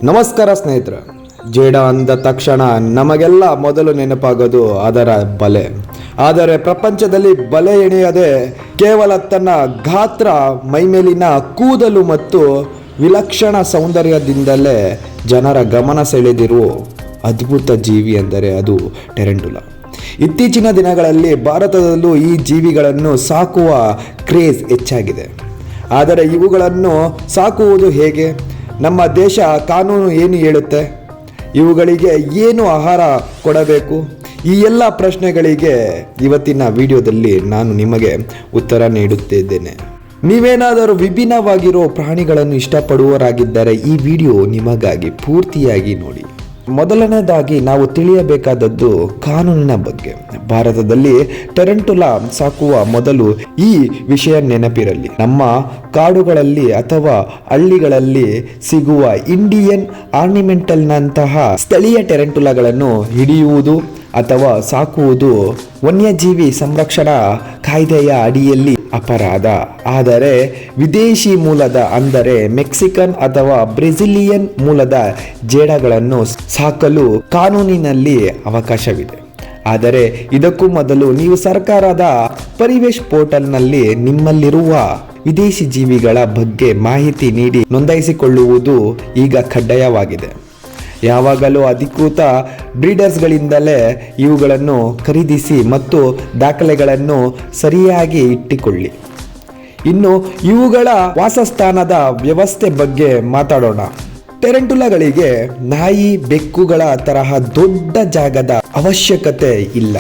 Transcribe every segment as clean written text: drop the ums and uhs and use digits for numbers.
ನಮಸ್ಕಾರ ಸ್ನೇಹಿತರೆ. ಜೇಡ ಅಂದ ತಕ್ಷಣ ನಮಗೆಲ್ಲ ಮೊದಲು ನೆನಪಾಗೋದು ಅದರ ಬಲೆ. ಆದರೆ ಪ್ರಪಂಚದಲ್ಲಿ ಬಲೆ ಎಣೆಯದೆ ಕೇವಲ ತನ್ನ ಗಾತ್ರ, ಮೈಮೇಲಿನ ಕೂದಲು ಮತ್ತು ವಿಲಕ್ಷಣ ಸೌಂದರ್ಯದಿಂದಲೇ ಜನರ ಗಮನ ಸೆಳೆದಿರುವ ಅದ್ಭುತ ಜೀವಿ ಎಂದರೆ ಅದು ಟೆರಂಟುಲಾ. ಇತ್ತೀಚಿನ ದಿನಗಳಲ್ಲಿ ಭಾರತದಲ್ಲೂ ಈ ಜೀವಿಗಳನ್ನು ಸಾಕುವ ಕ್ರೇಜ್ ಹೆಚ್ಚಾಗಿದೆ. ಆದರೆ ಇವುಗಳನ್ನು ಸಾಕುವುದು ಹೇಗೆ? ನಮ್ಮ ದೇಶ ಕಾನೂನು ಏನು ಹೇಳುತ್ತೆ? ಇವುಗಳಿಗೆ ಏನು ಆಹಾರ ಕೊಡಬೇಕು? ಈ ಎಲ್ಲ ಪ್ರಶ್ನೆಗಳಿಗೆ ಇವತ್ತಿನ ವಿಡಿಯೋದಲ್ಲಿ ನಾನು ನಿಮಗೆ ಉತ್ತರ ನೀಡುತ್ತಿದ್ದೇನೆ. ನೀವೇನಾದರೂ ವಿಭಿನ್ನವಾಗಿರೋ ಪ್ರಾಣಿಗಳನ್ನು ಇಷ್ಟಪಡುವವರಾಗಿದ್ದರೆ ಈ ವಿಡಿಯೋ ನಿಮಗಾಗಿ ಪೂರ್ತಿಯಾಗಿ ನೋಡಿ. ಮೊದಲನೇದಾಗಿ ನಾವು ತಿಳಿಯಬೇಕಾದದ್ದು ಕಾನೂನಿನ ಬಗ್ಗೆ. ಭಾರತದಲ್ಲಿ ಟೆರಂಟುಲಾ ಸಾಕುವ ಮೊದಲು ಈ ವಿಷಯ ನೆನಪಿರಲಿ. ನಮ್ಮ ಕಾಡುಗಳಲ್ಲಿ ಅಥವಾ ಹಳ್ಳಿಗಳಲ್ಲಿ ಸಿಗುವ ಇಂಡಿಯನ್ ಆರ್ನಿಮೆಂಟಲ್ನಂತಹ ಸ್ಥಳೀಯ ಟೆರಂಟುಲಾಗಳನ್ನು ಹಿಡಿಯುವುದು ಅಥವಾ ಸಾಕುವುದು ವನ್ಯಜೀವಿ ಸಂರಕ್ಷಣಾ ಕಾಯ್ದೆಯ ಅಡಿಯಲ್ಲಿ ಅಪರಾಧ. ಆದರೆ ವಿದೇಶಿ ಮೂಲದ ಅಂದರೆ ಮೆಕ್ಸಿಕನ್ ಅಥವಾ ಬ್ರೆಜಿಲಿಯನ್ ಮೂಲದ ಜೇಡಗಳನ್ನು ಸಾಕಲು ಕಾನೂನಿನಲ್ಲಿ ಅವಕಾಶವಿದೆ. ಆದರೆ ಇದಕ್ಕೂ ಮೊದಲು ನೀವು ಸರ್ಕಾರದ ಪರಿವೇಶ್ ಪೋರ್ಟಲ್ನಲ್ಲಿ ನಿಮ್ಮಲ್ಲಿರುವ ವಿದೇಶಿ ಜೀವಿಗಳ ಬಗ್ಗೆ ಮಾಹಿತಿ ನೀಡಿ ನೋಂದಾಯಿಸಿಕೊಳ್ಳುವುದು ಈಗ ಕಡ್ಡಾಯವಾಗಿದೆ. ಯಾವಾಗಲೂ ಅಧಿಕೃತ ಬ್ರೀಡರ್ಸ್ಗಳಿಂದಲೇ ಇವುಗಳನ್ನು ಖರೀದಿಸಿ ಮತ್ತು ದಾಖಲೆಗಳನ್ನು ಸರಿಯಾಗಿ ಇಟ್ಟುಕೊಳ್ಳಿ. ಇನ್ನು ಇವುಗಳ ವಾಸಸ್ಥಾನದ ವ್ಯವಸ್ಥೆ ಬಗ್ಗೆ ಮಾತಾಡೋಣ. ಟೆರಂಟುಲಾಗಳಿಗೆ ನಾಯಿ, ಬೆಕ್ಕುಗಳ ತರಹ ದೊಡ್ಡ ಜಾಗದ ಅವಶ್ಯಕತೆ ಇಲ್ಲ.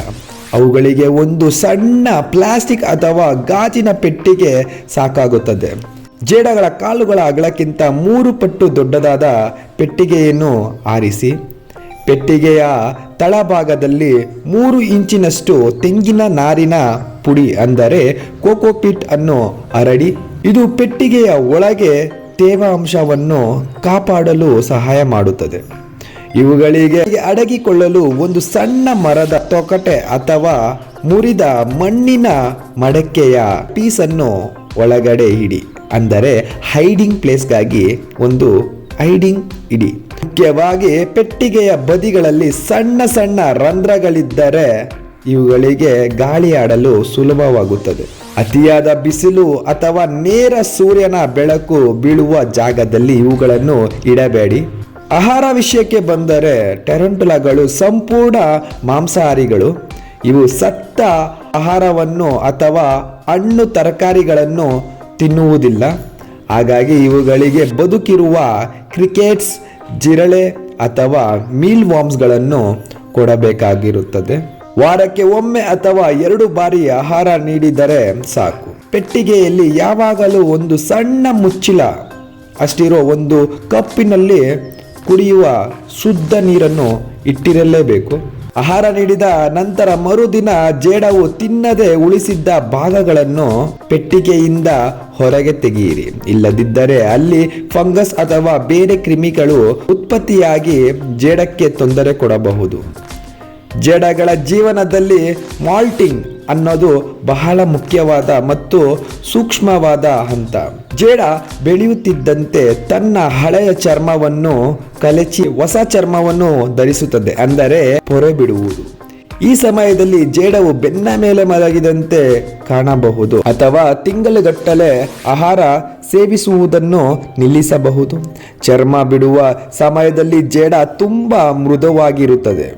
ಅವುಗಳಿಗೆ ಒಂದು ಸಣ್ಣ ಪ್ಲಾಸ್ಟಿಕ್ ಅಥವಾ ಗಾಜಿನ ಪೆಟ್ಟಿಗೆ ಸಾಕಾಗುತ್ತದೆ. ಜೇಡಗಳ ಕಾಲುಗಳ ಅಗಲಕ್ಕಿಂತ 3 ಪಟ್ಟು ದೊಡ್ಡದಾದ ಪೆಟ್ಟಿಗೆಯನ್ನು ಆರಿಸಿ ಪೆಟ್ಟಿಗೆಯ ತಳಭಾಗದಲ್ಲಿ 3 ಇಂಚಿನಷ್ಟು ತೆಂಗಿನ ನಾರಿನ ಪುಡಿ ಅಂದರೆ ಕೋಕೋಪೀಟ್ ಅನ್ನು ಹರಡಿ. ಇದು ಪೆಟ್ಟಿಗೆಯ ಒಳಗೆ ತೇವಾಂಶವನ್ನು ಕಾಪಾಡಲು ಸಹಾಯ ಮಾಡುತ್ತದೆ. ಇವುಗಳಿಗೆ ಅಡಗಿಕೊಳ್ಳಲು ಒಂದು ಸಣ್ಣ ಮರದ ತೊಗಟೆ ಅಥವಾ ಮುರಿದ ಮಣ್ಣಿನ ಮಡಕೆಯ ಪೀಸನ್ನು ಒಳಗಡೆ ಇಡಿ. ಅಂದರೆ ಹೈಡಿಂಗ್ ಪ್ಲೇಸ್ಗಾಗಿ ಒಂದು ಹೈಡಿಂಗ್ ಇಡಿ. ಮುಖ್ಯವಾಗಿ ಪೆಟ್ಟಿಗೆಯ ಬದಿಗಳಲ್ಲಿ ಸಣ್ಣ ಸಣ್ಣ ರಂಧ್ರಗಳಿದ್ದರೆ ಇವುಗಳಿಗೆ ಗಾಳಿ ಆಡಲು ಸುಲಭವಾಗುತ್ತದೆ. ಅತಿಯಾದ ಬಿಸಿಲು ಅಥವಾ ನೇರ ಸೂರ್ಯನ ಬೆಳಕು ಬೀಳುವ ಜಾಗದಲ್ಲಿ ಇವುಗಳನ್ನು ಇಡಬೇಡಿ. ಆಹಾರ ವಿಷಯಕ್ಕೆ ಬಂದರೆ ಟೆರಂಟುಲಾಗಳು ಸಂಪೂರ್ಣ ಮಾಂಸಾಹಾರಿಗಳು. ಇವು ಸತ್ತ ಆಹಾರವನ್ನು ಅಥವಾ ಹಣ್ಣು ತರಕಾರಿಗಳನ್ನು ತಿನ್ನುವುದಿಲ್ಲ. ಹಾಗಾಗಿ ಇವುಗಳಿಗೆ ಬದುಕಿರುವ ಕ್ರಿಕೆಟ್ಸ್, ಜಿರಳೆ ಅಥವಾ ಮೀಲ್ ವಾರ್ಮ್ಸ್ಗಳನ್ನು ಕೊಡಬೇಕಾಗಿರುತ್ತದೆ. ವಾರಕ್ಕೆ ಒಮ್ಮೆ ಅಥವಾ 2 ಬಾರಿ ಆಹಾರ ನೀಡಿದರೆ ಸಾಕು. ಪೆಟ್ಟಿಗೆಯಲ್ಲಿ ಯಾವಾಗಲೂ ಒಂದು ಸಣ್ಣ ಮುಚ್ಚಿಲ ಅಷ್ಟಿರೋ ಒಂದು ಕಪ್ಪಿನಲ್ಲಿ ಕುಡಿಯುವ ಶುದ್ಧ ನೀರನ್ನು ಇಟ್ಟಿರಲೇಬೇಕು. ಆಹಾರ ನೀಡಿದ ನಂತರ ಮರುದಿನ ಜೇಡವು ತಿನ್ನದೆ ಉಳಿಸಿದ್ದ ಭಾಗಗಳನ್ನು ಪೆಟ್ಟಿಗೆಯಿಂದ ಹೊರಗೆ ತೆಗೆಯಿರಿ. ಇಲ್ಲದಿದ್ದರೆ ಅಲ್ಲಿ ಫಂಗಸ್ ಅಥವಾ ಬೇರೆ ಕ್ರಿಮಿಗಳು ಉತ್ಪತ್ತಿಯಾಗಿ ಜೇಡಕ್ಕೆ ತೊಂದರೆ ಕೊಡಬಹುದು. ಜೇಡಗಳ ಜೀವನದಲ್ಲಿ ಮಾಲ್ಟಿಂಗ್ ಅನ್ನೋದು ಬಹಳ ಮುಖ್ಯವಾದ ಮತ್ತು ಸೂಕ್ಷ್ಮವಾದ ಹಂತ. ಜೇಡ ಬೆಳೆಯುತ್ತಿದ್ದಂತೆ ತನ್ನ ಹಳೆಯ ಚರ್ಮವನ್ನು ಕಲಚಿ ಹೊಸ ಚರ್ಮವನ್ನು ಧರಿಸುತ್ತದೆ, ಅಂದರೆ ಪೊರೆ ಬಿಡುವುದು. ಈ ಸಮಯದಲ್ಲಿ ಜೇಡವು ಬೆನ್ನ ಮೇಲೆ ಮಲಗಿದಂತೆ ಕಾಣಬಹುದು ಅಥವಾ ತಿಂಗಳುಗಟ್ಟಲೆ ಆಹಾರ ಸೇವಿಸುವುದನ್ನು ನಿಲ್ಲಿಸಬಹುದು. ಚರ್ಮ ಬಿಡುವ ಸಮಯದಲ್ಲಿ ಜೇಡ ತುಂಬಾ ಮೃದುವಾಗಿರುತ್ತದೆ.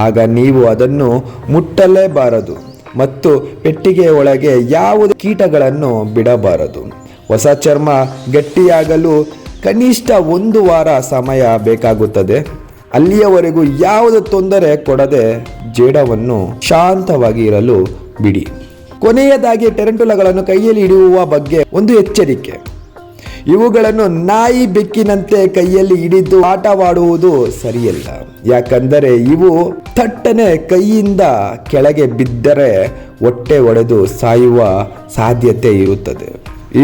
ಆಗ ನೀವು ಅದನ್ನು ಮುಟ್ಟಲೇಬಾರದು ಮತ್ತು ಪೆಟ್ಟಿಗೆಯ ಒಳಗೆ ಯಾವುದೇ ಕೀಟಗಳನ್ನು ಬಿಡಬಾರದು. ಹೊಸ ಚರ್ಮ ಗಟ್ಟಿಯಾಗಲು ಕನಿಷ್ಠ 1 ವಾರ ಸಮಯ ಬೇಕಾಗುತ್ತದೆ. ಅಲ್ಲಿಯವರೆಗೂ ಯಾವುದೇ ತೊಂದರೆ ಕೊಡದೆ ಜೇಡವನ್ನು ಶಾಂತವಾಗಿ ಇರಲು ಬಿಡಿ. ಕೊನೆಯದಾಗಿ ಟೆರಂಟುಲಾಗಳನ್ನು ಕೈಯಲ್ಲಿ ಹಿಡಿಯುವ ಬಗ್ಗೆ ಒಂದು ಎಚ್ಚರಿಕೆ. ಇವುಗಳನ್ನು ನಾಯಿ, ಬೆಕ್ಕಿನಂತೆ ಕೈಯಲ್ಲಿ ಹಿಡಿದು ಆಟವಾಡುವುದು ಸರಿಯಲ್ಲ. ಯಾಕಂದರೆ ಇವು ಥಟ್ಟನೆ ಕೈಯಿಂದ ಕೆಳಗೆ ಬಿದ್ದರೆ ಹೊಟ್ಟೆ ಒಡೆದು ಸಾಯುವ ಸಾಧ್ಯತೆ ಇರುತ್ತದೆ.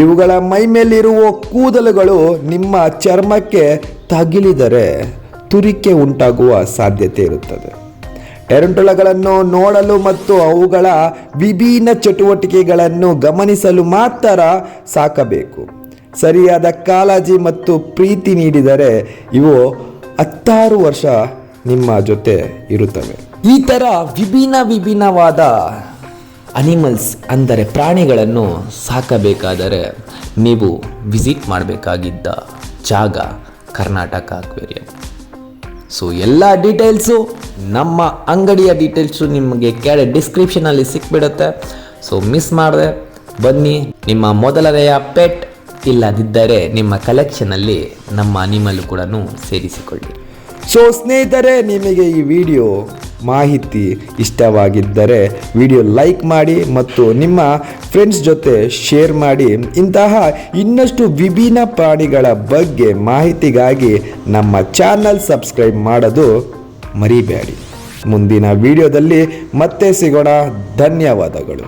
ಇವುಗಳ ಮೈಮೇಲಿರುವ ಕೂದಲುಗಳು ನಿಮ್ಮ ಚರ್ಮಕ್ಕೆ ತಗುಲಿದರೆ ತುರಿಕೆ ಉಂಟಾಗುವ ಸಾಧ್ಯತೆ ಇರುತ್ತದೆ. ಟೆರಂಟುಲಾಗಳನ್ನು ನೋಡಲು ಮತ್ತು ಅವುಗಳ ವಿಭಿನ್ನ ಚಟುವಟಿಕೆಗಳನ್ನು ಗಮನಿಸಲು ಮಾತ್ರ ಸಾಕಬೇಕು. ಸರಿಯಾದ ಕಾಳಜಿ ಮತ್ತು ಪ್ರೀತಿ ನೀಡಿದರೆ ಇವು 10 ವರ್ಷ ನಿಮ್ಮ ಜೊತೆ ಇರುತ್ತವೆ. ಈ ಥರ ವಿಭಿನ್ನವಾದ ಅನಿಮಲ್ಸ್ ಅಂದರೆ ಪ್ರಾಣಿಗಳನ್ನು ಸಾಕಬೇಕಾದರೆ ನೀವು ವಿಸಿಟ್ ಮಾಡಬೇಕಾಗಿದ್ದ ಜಾಗ ಕರ್ನಾಟಕ ಅಕ್ವೇರಿಯಂ. ಸೊ ಎಲ್ಲ ಡೀಟೇಲ್ಸು ನಮ್ಮ ಅಂಗಡಿಯ ಡೀಟೇಲ್ಸು ನಿಮಗೆ ಕೆಳಗೆ ಡಿಸ್ಕ್ರಿಪ್ಷನಲ್ಲಿ ಸಿಕ್ಬಿಡುತ್ತೆ. ಸೊ ಮಿಸ್ ಮಾಡದೆ ಬನ್ನಿ. ನಿಮ್ಮ ಮೊದಲನೆಯ ಪೆಟ್ ಇಲ್ಲದಿದ್ದರೆ ನಿಮ್ಮ ಕಲೆಕ್ಷನಲ್ಲಿ ನಮ್ಮ ಅನಿಮಲ್ ಕೂಡ ಸೇರಿಸಿಕೊಳ್ಳಿ. ಸೊ ಸ್ನೇಹಿತರೆ, ನಿಮಗೆ ಈ ವಿಡಿಯೋ ಮಾಹಿತಿ ಇಷ್ಟವಾಗಿದ್ದರೆ ವಿಡಿಯೋ ಲೈಕ್ ಮಾಡಿ ಮತ್ತು ನಿಮ್ಮ ಫ್ರೆಂಡ್ಸ್ ಜೊತೆ ಶೇರ್ ಮಾಡಿ. ಇಂತಹ ಇನ್ನಷ್ಟು ವಿಭಿನ್ನ ಪ್ರಾಣಿಗಳ ಬಗ್ಗೆ ಮಾಹಿತಿಗಾಗಿ ನಮ್ಮ ಚಾನಲ್ ಸಬ್ಸ್ಕ್ರೈಬ್ ಮಾಡೋದು ಮರಿಬೇಡಿ. ಮುಂದಿನ ವಿಡಿಯೋದಲ್ಲಿ ಮತ್ತೆ ಸಿಗೋಣ. ಧನ್ಯವಾದಗಳು.